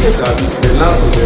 see that the last of the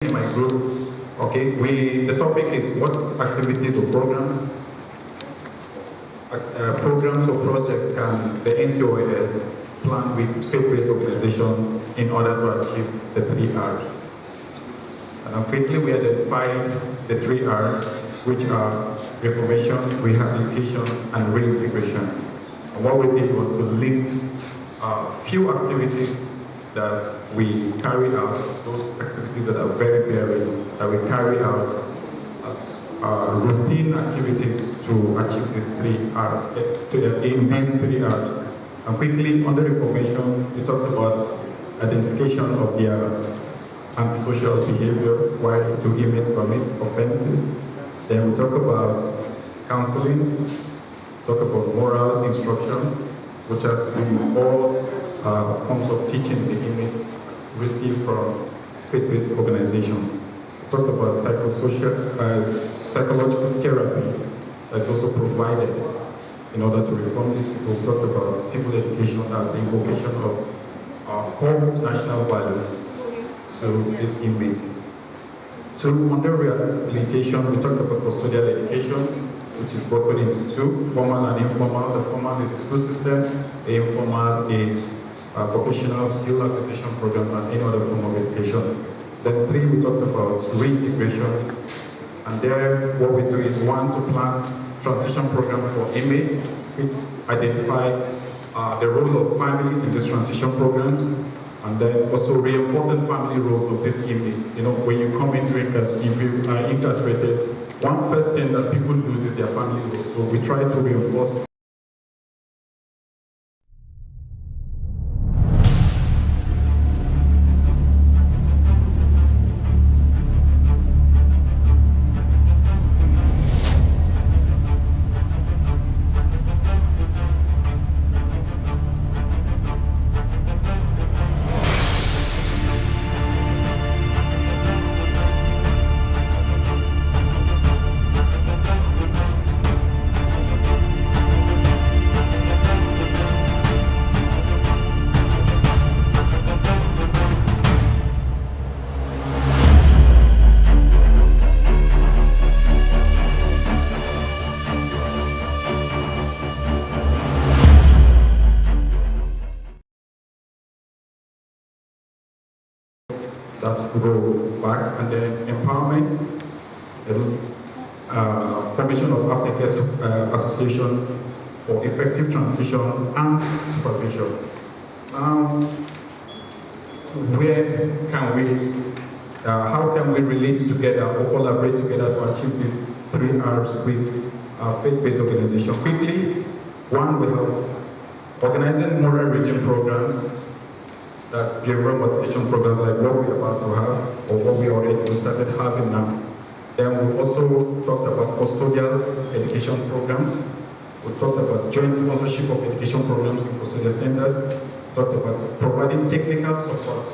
In my group, okay, the topic is what activities or programs or projects can the NCOAS plan with faith-based organization in order to achieve the 3 R's. And quickly we identified the 3 R's, which are reformation, rehabilitation, and reintegration. And what we did was to list a few activities that we carry out, those activities that are very varied, that we carry out as routine activities to achieve these 3 R's, in these 3 R's. And quickly, on the reformation, we talked about identification of their antisocial behavior, why do inmates commit offenses. Then we talk about counseling, talk about moral instruction, which has to do with all forms of teaching the inmates receive from faith-based organizations. We talked about psychological therapy that's also provided in order to reform these people. We talked about civil education as the invocation of our core national values to this inmate. So under rehabilitation, we talked about custodial education, which is broken into 2, formal and informal. The formal is the school system, the informal is vocational skill acquisition program and any other form of education. Then 3, we talked about reintegration. And there, what we do is 1, to plan transition program for inmates. We identify the role of families in these transition programs. And then also reinforcing family roles of these inmates. You know, when you come into if you are incarcerated, one first thing that people lose is their family roles. So we try to reinforce. That go back, and then empowerment, formation of aftercare association for effective transition and supervision. Where can we, how can we relate together or collaborate together to achieve these 3 R's with faith-based organization? Quickly, one, we have organizing moral reaching programs. That's behavioral modification programs like what we're about to have or what we already started having now. Then we also talked about custodial education programs. We talked about joint sponsorship of education programs in custodial centers. We talked about providing technical support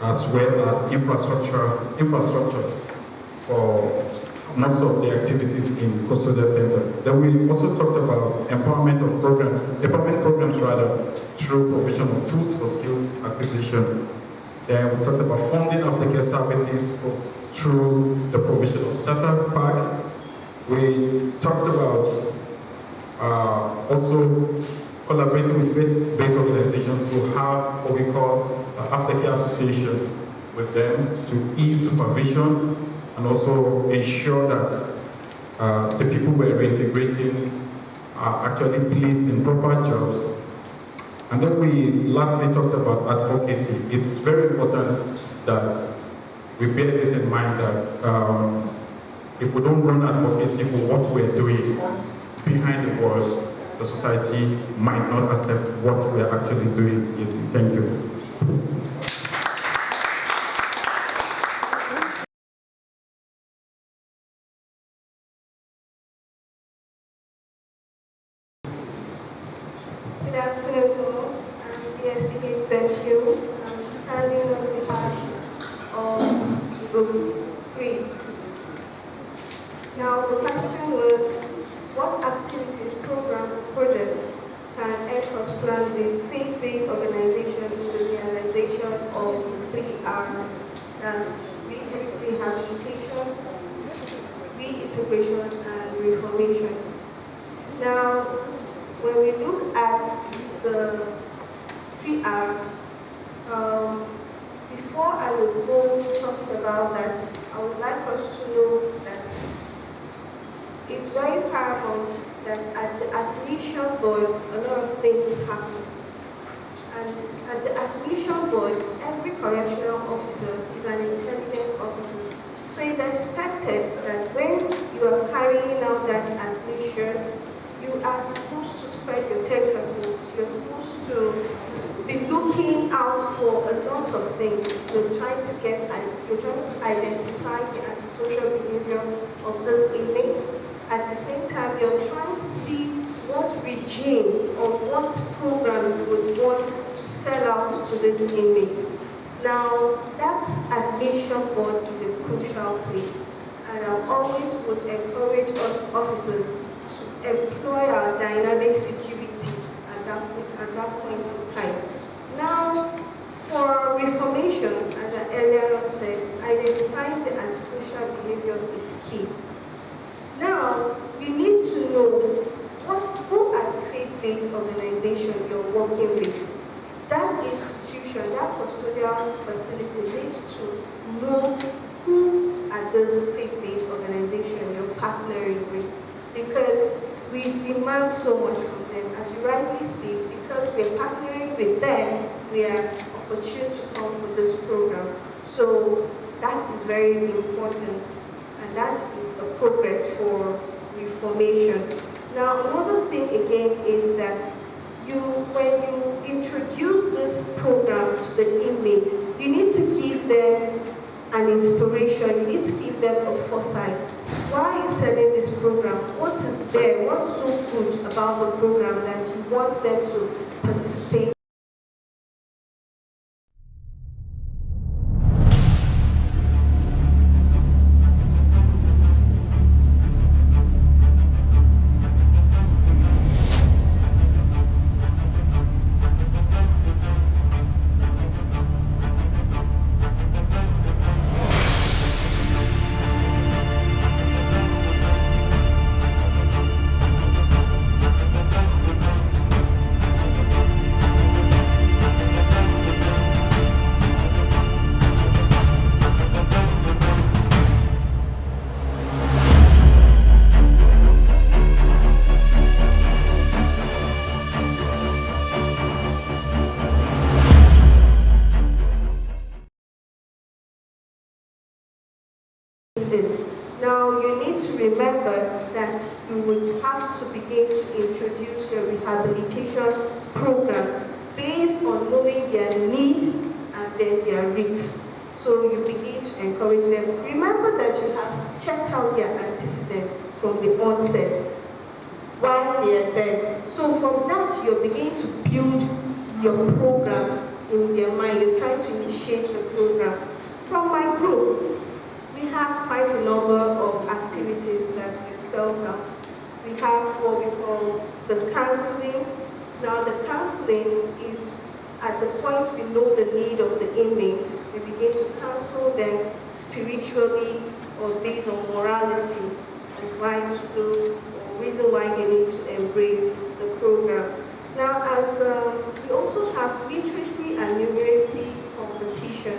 as well as infrastructure for most of the activities in custodial centers. Then we also talked about empowerment programs through provision of tools for skills acquisition. Then we talked about funding aftercare services through the provision of starter packs. We talked about also collaborating with faith-based organizations to have what we call aftercare associations with them to ease supervision and also ensure that the people we're reintegrating are actually placed in proper jobs. And then we lastly talked about advocacy. It's very important that we bear this in mind that if we don't run advocacy for what we're doing behind the walls, the society might not accept what we are actually doing. Thank you. Good afternoon, I'm Ikeja. I'm standing on behalf of Group 3. Now, the question was, what activities, programs, and projects can help us plan with faith-based organization in the realization of the 3 R's? That's rehabilitation, reintegration, and reformation. Now, when we look at the 3 R's, before I would go talking about that, I would like us to note that it's very paramount that at the admission board, a lot of things happen. And at the admission board, every correctional officer is an intelligent officer. So it's expected that when you are carrying out that admission, you are supposed to spread your tentacles. You're supposed to be looking out for a lot of things. You're trying to identify the antisocial behavior of this inmate. At the same time, you're trying to see what regime or what program you would want to sell out to this inmate. Now, that admission board is a crucial place, and I always would encourage us officers to employ our dynamic security at that point in time. Now, for reformation, as I earlier said, identifying the antisocial behavior is key. Now, you need to know who are the faith-based organization you're working with. That institution, that custodial facility needs to know who are those faith-based organizations you're partnering with, because we demand so much from them. As you rightly see, because we're partnering with them, we are opportune to come for this program. So that is very important, and that is a progress for reformation. Now, another thing again is that when you introduce this program to the inmate, you need to give them an inspiration, you need to give them a foresight. Why are you selling this program? What is there? What's so good about the program that you want them to participate? Now, you need to remember that you would have to begin to introduce your rehabilitation program based on knowing their need and then their risks. So you begin to encourage them. Remember that you have checked out their antecedents from the onset while they are there. So from that, you're beginning to build your program in their mind. You're trying to initiate the program. From my group, we have quite a number of activities that we spelled out. We have what we call the counseling. Now the counseling is at the point we know the need of the inmates. We begin to counsel them spiritually or based on morality and why to do, or reason why they need to embrace the program. Now we also have literacy and numeracy competition.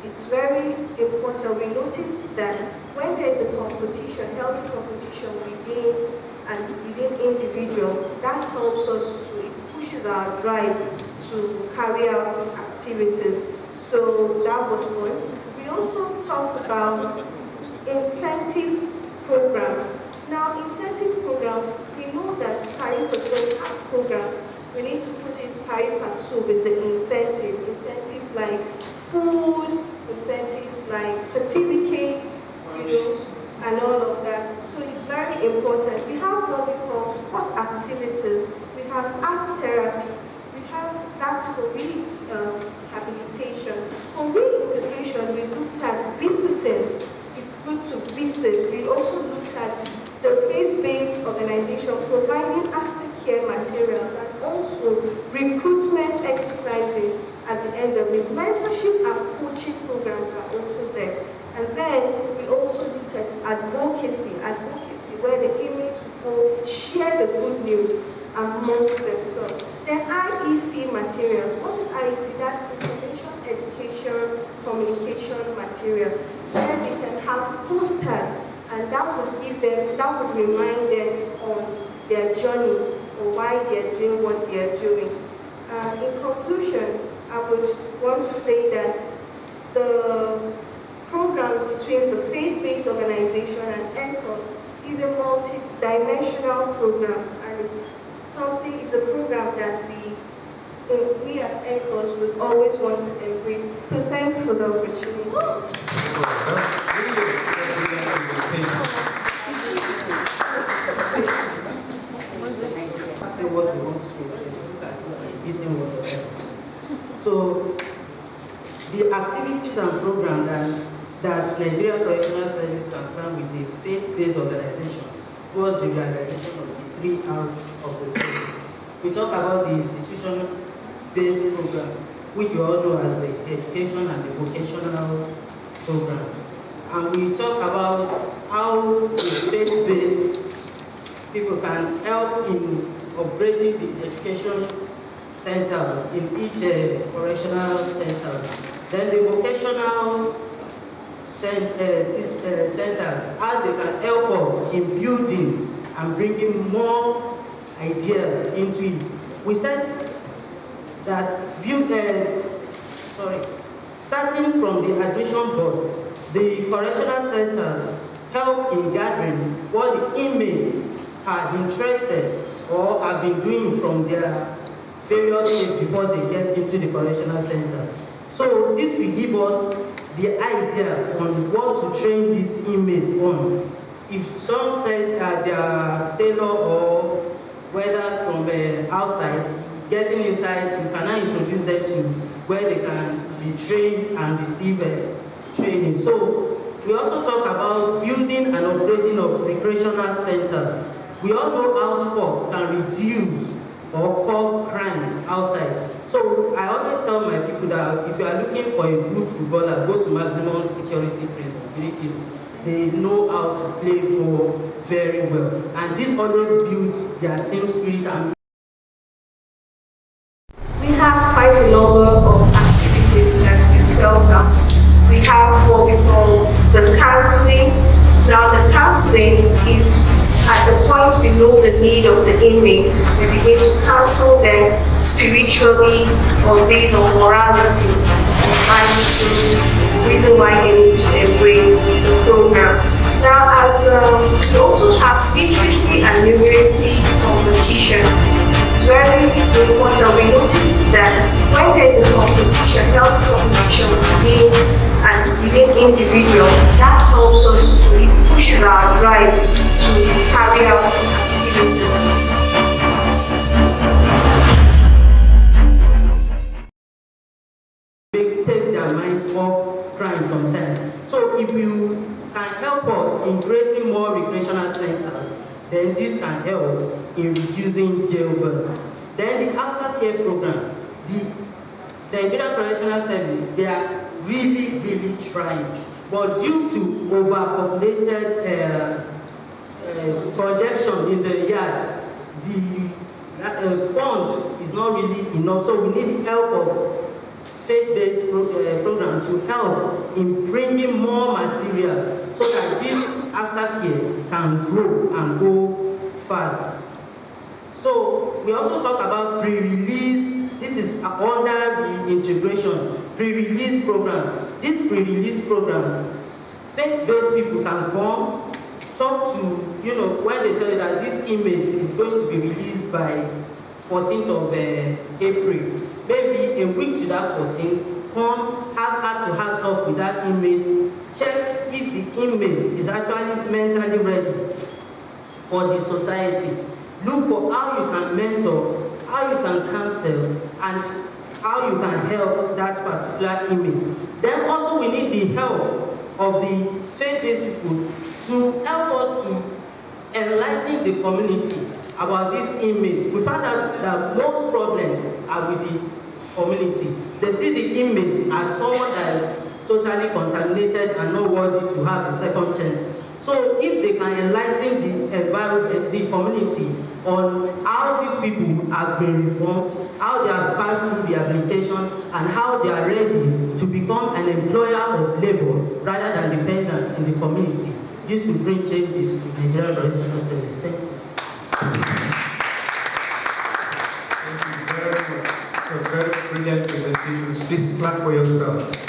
It's very important. We noticed that when there is a competition, healthy competition within individuals, that helps us it pushes our drive to carry out activities. So that was one. We also talked about incentive programs. Now, incentive programs, we know that pari passu programs, we need to put it pari passu with the incentive. Incentives like food, incentives like certificates, and all of that. So it's very important. We have what we call sport activities. We have art therapy. We have that's for rehabilitation. For reintegration, we looked at visiting. It's good to visit. We also looked at the faith-based organization providing aftercare materials and also recruitment exercises at the end of it. Mentorship and coaching programs are also there. And then we also looked at advocacy where the inmates will share the good news amongst themselves. Then IEC materials. What is IEC? That's information, education, communication material. Then we can have posters, and that would remind them on their journey or why they're doing what they're doing. In conclusion, I would want to say that the programs between the faith-based organization and NCOS is a multi-dimensional program, and it's a program that we as NCOS would always want to embrace. So thanks for the opportunity. So the activities and programs that Nigerian Correctional Service can plan with the faith-based organization towards the realization of the 3 R's of the service. We talk about the institution-based program, which you all know as the education and the vocational program. And we talk about how the faith-based people can help in upgrading the education centers in each correctional center. Then the vocational centers, how they can help us in building and bringing more ideas into it. We said that Starting from the admission board, the correctional centers help in gathering what the inmates are interested or have been doing from their various days before they get into the correctional center. So this will give us the idea on what to train these inmates on. If some say they are tailor or weathers from outside, getting inside, you cannot introduce them to where they can be trained and receive training. So we also talk about building and upgrading of recreational centers. We all know how sports can reduce or curb crimes outside. So I always tell my people that if you are looking for a good footballer, go to maximum security prison. They know how to play ball very well. And this always builds their team spirit. And we have quite a number of activities that we spelled out. We have what we call the counseling. Now the counseling is at the point we know the need of the inmates, we begin to counsel them spiritually or based on morality and the reason why they need to embrace the program. Now as we also have literacy and numeracy competition. It's very important. We notice that when there is a competition, health competition within individual, that helps us to, it pushes our drive to carry out activities. They take their mind off crime sometimes. So if you can help us in creating more recreational centers, then this can help in reducing jailbirds. Then the aftercare program, the Nigerian Correctional Service, they are really trying. But due to overpopulated projection in the yard, the fund is not really enough. So we need the help of faith-based program to help in bringing more materials so that this aftercare can grow and go fast. So we also talk about pre-release. This is under the integration pre-release program. This pre-release program, faith-based people can come, talk to, when they tell you that this inmate is going to be released by 14th of April. Maybe a week to that 14th, come have heart-to-heart talk with that inmate, check if the inmate is actually mentally ready for the society. Look for how you can mentor, how you can counsel, and how you can help that particular inmate. Then also we need the help of the faith-based people to help us to enlighten the community about this inmate. We found out that most problems are with the community. They see the inmate as someone that is totally contaminated and not worthy to have a second chance. So if they can enlighten the environment, the community, on how these people have been reformed, how they have passed through rehabilitation, and how they are ready to become an employer of labor rather than dependent in the community, this will bring changes to the Nigerian Correctional Service. Thank you. Thank you very much for very brilliant presentations. Please clap for yourselves.